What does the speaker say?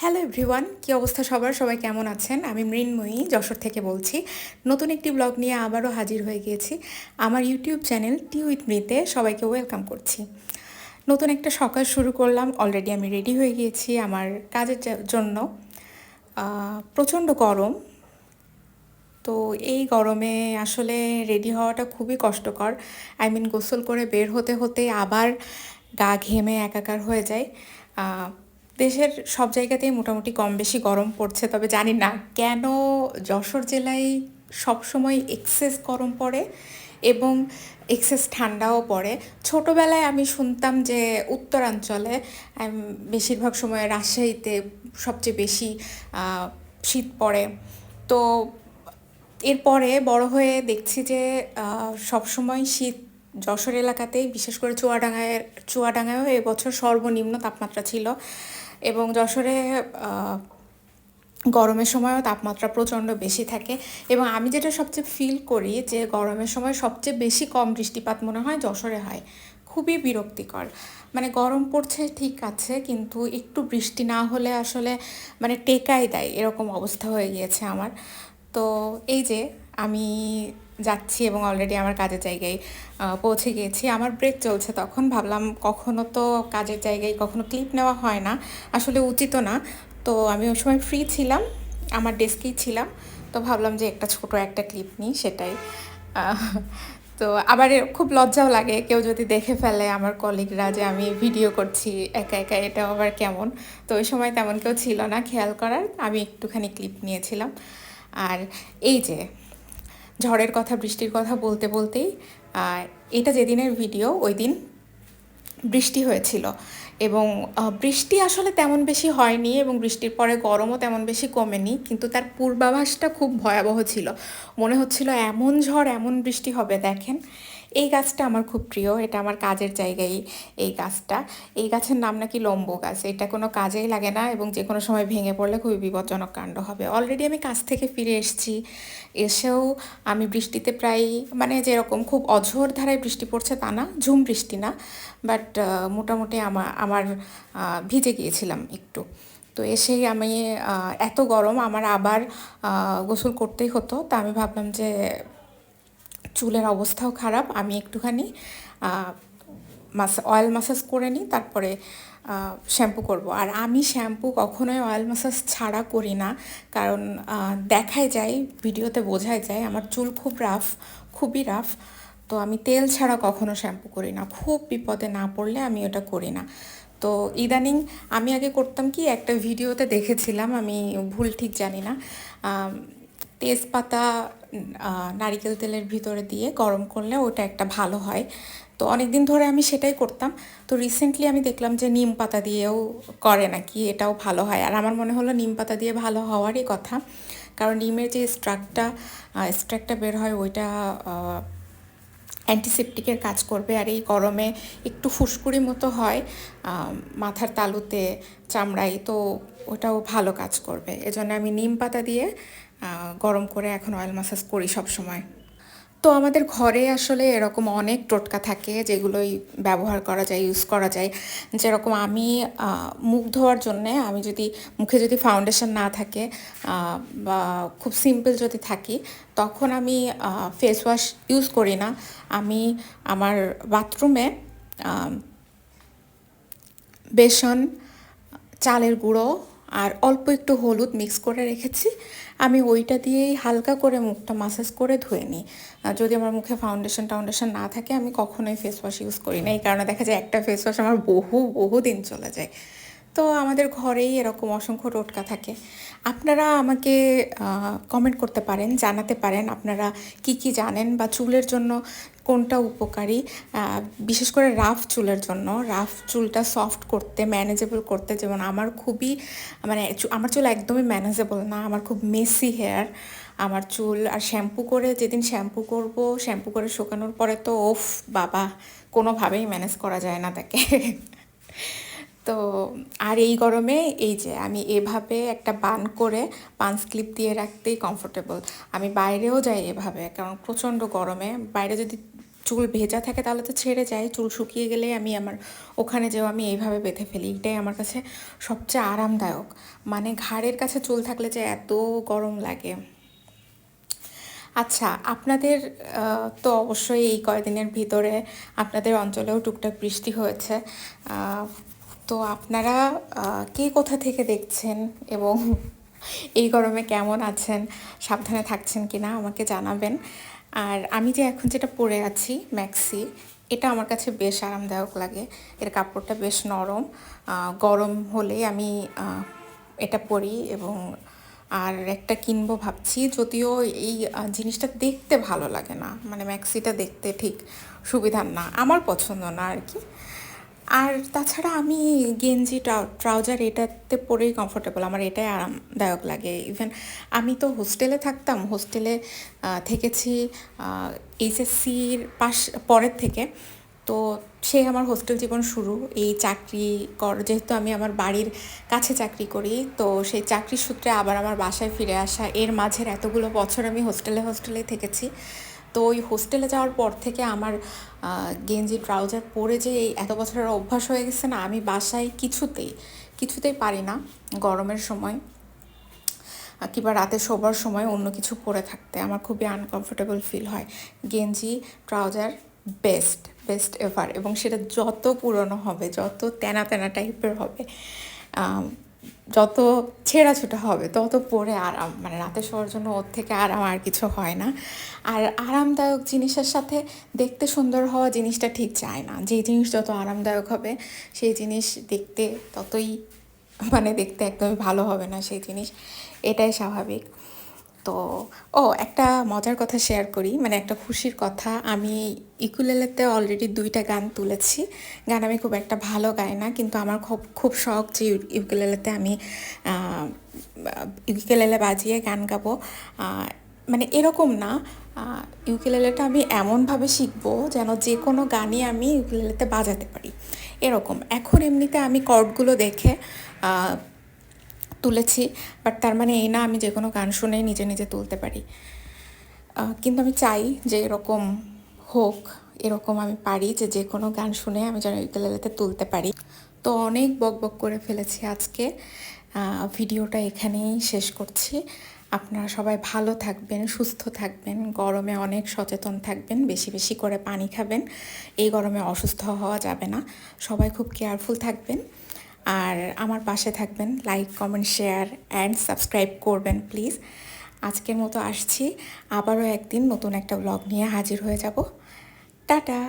Hello everyone, কী অবস্থা সবার? সবাই কেমন আছেন? আমি মৃন্ময়ী যশোর থেকে বলছি। নতুন একটি ব্লগ নিয়ে আবারও হাজির হয়ে গিয়েছি। আমার ইউটিউব চ্যানেল টি উইথ মিতে সবাইকে ওয়েলকাম করছি। নতুন একটা সকাল শুরু করলাম। অলরেডি আমি রেডি হয়ে গিয়েছি আমার কাজের জন্য। প্রচণ্ড গরম, তো এই গরমে আসলে রেডি হওয়াটা খুবই কষ্টকর। গোসল করে বের হতে হতে আবার গা ঘেমে একাকার হয়ে যায়। দেশের সব জায়গাতেই মোটামুটি কম বেশি গরম পড়ছে, তবে জানি না কেন যশোর জেলায় সবসময় এক্সেস গরম পড়ে এবং এক্সেস ঠান্ডাও পড়ে। ছোটোবেলায় আমি শুনতাম যে উত্তরাঞ্চলে বেশিরভাগ সময় রাজশাহীতে সবচেয়ে বেশি শীত পড়ে। তো এরপরে বড় হয়ে দেখছি যে সবসময় শীত যশোর এলাকাতেই, বিশেষ করে চুয়াডাঙ্গায়ও এবছর সর্বনিম্ন তাপমাত্রা ছিল এবং যশোরে গরমের সময়ও তাপমাত্রা প্রচণ্ড বেশি থাকে। এবং আমি যেটা সবচেয়ে ফিল করি যে গরমের সময় সবচেয়ে বেশি কম বৃষ্টিপাত মনে হয় যশোরে হয়। খুবই বিরক্তিকর। মানে গরম পড়ছে ঠিক আছে, কিন্তু একটু বৃষ্টি না হলে আসলে মানে টেকাই দেয়, এরকম অবস্থা হয়ে গিয়েছে আমার। তো এই যে আমি যাচ্ছি এবং অলরেডি আমার কাজের জায়গায় পৌঁছে গিয়েছি। আমার ব্রেক চলছে, তখন ভাবলাম কখনো তো কাজের জায়গায় কখনো ক্লিপ নেওয়া হয় না, আসলে উচিতও না। তো আমি ওই সময় ফ্রি ছিলাম, আমার ডেস্কেই ছিলাম, তো ভাবলাম যে একটা ছোট একটা ক্লিপ নিই, সেটাই। তো আবার খুব লজ্জাও লাগে কেউ যদি দেখে ফেলে, আমার কলিগরা, যে আমি ভিডিও করছি একা একা, এটাও আবার কেমন। তো ওই সময় তেমন কেউ ছিল না খেয়াল করার, আমি একটুখানি ক্লিপ নিয়েছিলাম। আর এই যে ঝড়ের কথা, বৃষ্টির কথা বলতে বলতেই এটা যেদিনের ভিডিও, ওই দিন বৃষ্টি হয়েছিল এবং বৃষ্টি আসলে তেমন বেশি হয়নি এবং বৃষ্টির পরে গরমও তেমন বেশি কমেনি, কিন্তু তার পূর্বাভাসটা খুব ভয়াবহ ছিল। মনে হচ্ছিল এমন ঝড়, এমন বৃষ্টি হবে। দেখেন, এই গাছটা আমার খুব প্রিয়, এটা আমার কাজের জায়গায়। এই গাছটা, এই গাছের নাম নাকি লম্বু গাছ। এটা কোনো কাজেই লাগে না এবং যে কোনো সময় ভেঙে পড়লে খুবই বিপজ্জনক কাণ্ড হবে। অলরেডি আমি কাজ থেকে ফিরে এসেছি, এসেও আমি বৃষ্টিতে প্রায়, মানে যেরকম খুব অঝোর ধারায় বৃষ্টি পড়ছে তা না, ঝুম বৃষ্টি না, বাট মোটামুটি আমার ভিজে গিয়েছিলাম একটু। তো এসেই আমি, এত গরম, আমার আবার গোসল করতেই হতো। তা আমি ভাবলাম যে চুলের অবস্থাও খারাপ, আমি একটুখানি অয়েল ম্যাসাজ করে নিই, তারপরে শ্যাম্পু করব। আর আমি শ্যাম্পু কখনোই অয়েল ম্যাসাজ ছাড়া করি না, কারণ দেখাই যায়, ভিডিওতে বোঝাই যায় আমার চুল খুব রাফ, খুবই রাফ। তো আমি তেল ছাড়া কখনো শ্যাম্পু করি না, খুব বিপদে না পড়লে আমি ওটা করি না। তো ইদানিং আমি আগে করতাম কি, একটা ভিডিওতে দেখেছিলাম, আমি ভুল ঠিক জানি না, তেজপাতা নারিকেল তেলের ভিতরে দিয়ে গরম করলে ওটা একটা ভালো হয়। তো অনেক দিন ধরে আমি সেটাই করতাম। তো রিসেন্টলি আমি দেখলাম যে নিম পাতা দিয়েও করে নাকি, এটাও ভালো হয়। আর আমার মনে হলো নিম পাতা দিয়ে ভালো হওয়ারই কথা, কারণ নিমের যে স্ট্রাকটা বের হয়, ওইটা অ্যান্টিসেপটিকের কাজ করবে। আর এই গরমে একটু ফুসকুড়ি মতো হয় মাথার তালুতে, চামড়ায়, তো ওটাও ভালো কাজ করবে। এজন্য আমি নিম পাতা দিয়ে গরম করে এখন অয়েল ম্যাসাজ করি সব সময়। তো আমাদের ঘরে আসলে এরকম অনেক টোটকা থাকে যেগুলোই ব্যবহার করা যায়, ইউজ করা যায়। যেরকম আমি মুখ ধোয়ার জন্যে, আমি যদি মুখে যদি ফাউন্ডেশন না থাকে বা খুব সিম্পল যদি থাকি, তখন আমি ফেস ওয়াশ ইউজ করি না। আমি আমার বাথরুমে বেসন, চালের গুঁড়ো আর অল্প একটু হলুদ মিক্স করে রেখেছি, আমি ওইটা দিয়েই হালকা করে মুখটা মাসাজ করে ধুয়ে নিই। যদি আমার মুখে ফাউন্ডেশন না থাকে, আমি কখনোই ফেস ওয়াশ ইউজ করি না। এই কারণে দেখা যায় একটা ফেস ওয়াশ আমার বহু দিন চলে যায়। তো আমাদের ঘরেই এরকম অসংখ্য টোটকা থাকে। আপনারা আমাকে কমেন্ট করতে পারেন, জানাতে পারেন আপনারা কি কি জানেন, বা চুলের জন্য কোনটা উপকারী, বিশেষ করে রাফ চুলের জন্য। রাফ চুলটা সফট করতে, ম্যানেজেবল করতে, যেমন আমার খুবই, মানে আমার চুল একদমই ম্যানেজেবল না, আমার খুব মেসি হেয়ার আমার চুল। আর যেদিন শ্যাম্পু করে শুকানোর পরে তো ওফ বাবা, কোনোভাবেই ম্যানেজ করা যায় না তাকে। তো আর এই গরমে এই যে আমি এভাবে একটা বান করে পাঞ্চ ক্লিপ দিয়ে রাখতেই কমফোর্টেবল। আমি বাইরেও যাই এভাবে, কারণ প্রচণ্ড গরমে বাইরে যদি চুল ভেজা থাকে তাহলে তো ছেড়ে যায়, চুল শুকিয়ে গেলে আমি আমার ওখানে যেও আমি এইভাবে বেঁধে ফেলি। এটাই আমার কাছে সবচেয়ে আরামদায়ক। মানে ঘাড়ের কাছে চুল থাকলে যে এত গরম লাগে। আচ্ছা, আপনাদের তো অবশ্যই এই কয়দিনের ভিতরে আপনাদের অঞ্চলেও টুকটাক বৃষ্টি হয়েছে। আহ, তো আপনারা কে কোথা থেকে দেখছেন এবং এই গরমে কেমন আছেন, সাবধানে থাকছেন কিনা আমাকে জানাবেন। আর আমি যে এখন যেটা পরে আছি ম্যাক্সি, এটা আমার কাছে বেশ আরামদায়ক লাগে। এর কাপড়টা বেশ নরম, গরম হলে আমি এটা পরি। এবং আর একটা কিনবো ভাবছি, যদিও এই জিনিসটা দেখতে ভালো লাগে না, মানে ম্যাক্সিটা দেখতে ঠিক সুবিধার না, আমার পছন্দ না আর কি। আর তাছাড়া আমি গেঞ্জি ট্রাউজার এটাতে পরেই কমফোর্টেবল, আমার এটাই আরামদায়ক লাগে। ইভেন আমি তো হোস্টেলে থাকতাম, হোস্টেলে থেকেছি এইচএসসির পরের থেকে। তো সেই আমার হোস্টেল জীবন শুরু। এই চাকরি যেহেতু আমি আমার বাড়ির কাছে চাকরি করি, তো সেই চাকরির সূত্রে আবার আমার বাসায় ফিরে আসা, এর মাঝের এতগুলো বছর আমি হোস্টেলেই থেকেছি। তো ওই হোস্টেলে যাওয়ার পর থেকে আমার গেঞ্জি ট্রাউজার পরে যে এই এত বছরের অভ্যাস হয়ে গেছে না, আমি বাসায় কিছুতেই পারি না গরমের সময় কিংবা রাতে শোবার সময় অন্য কিছু পরে থাকতে। আমার খুবই আনকমফোর্টেবল ফিল হয়। গেঞ্জি ট্রাউজার বেস্ট বেস্ট এভার, এবং সেটা যত পুরনো হবে, যত তেনা তেনা টাইপের হবে, যত ছেঁড়া ছুটা হবে, তত পরে আরাম, মানে রাতে শোয়ার জন্য ওর থেকে আরাম আর কিছু হয় না। আর আরামদায়ক জিনিসের সাথে দেখতে সুন্দর হওয়া জিনিসটা ঠিক চায় না। যেই জিনিস যত আরামদায়ক হবে সেই জিনিস দেখতে ততই, মানে দেখতে একদমই ভালো হবে না সেই জিনিস, এটাই স্বাভাবিক। তো একটা মজার কথা শেয়ার করি, মানে একটা খুশির কথা। আমি ইকুলেলেতে অলরেডি 2টা গান তুলেছি। গান আমি খুব একটা ভালো গাই না, কিন্তু আমার খুব খুব শখ যে ইউকুলেলেতে আমি ইউকুলেলে বাজিয়ে গান গাবো। মানে এরকম না, ইউকুলেলেটা আমি এমনভাবে শিখবো যেন যে কোনো গানই আমি ইউকুলেলেতে বাজাতে পারি, এরকম। এখন এমনিতে আমি কর্ডগুলো দেখে তুলেছি, বাট তার মানে এই না আমি যে কোনো গান শুনেই নিজে নিজে তুলতে পারি। কিন্তু আমি চাই যে এরকম হোক, এরকম আমি পারি যে যে কোনো গান শুনে আমি যেন ইউকুলেলেতে তুলতে পারি। তো অনেক বকবক করে ফেলেছি আজকে, ভিডিওটা এখানেই শেষ করছি। আপনারা সবাই ভালো থাকবেন, সুস্থ থাকবেন, গরমে অনেক সচেতন থাকবেন, বেশি বেশি করে পানি খাবেন। এই গরমে অসুস্থ হওয়া যাবে না, সবাই খুব কেয়ারফুল থাকবেন। আর আমার পাশে থাকবেন, like comment share and subscribe করবেন প্লিজ। আজকের মতো আসছি, আবারও একদিন নতুন একটা ব্লগ নিয়ে হাজির হয়ে যাব। টাটা।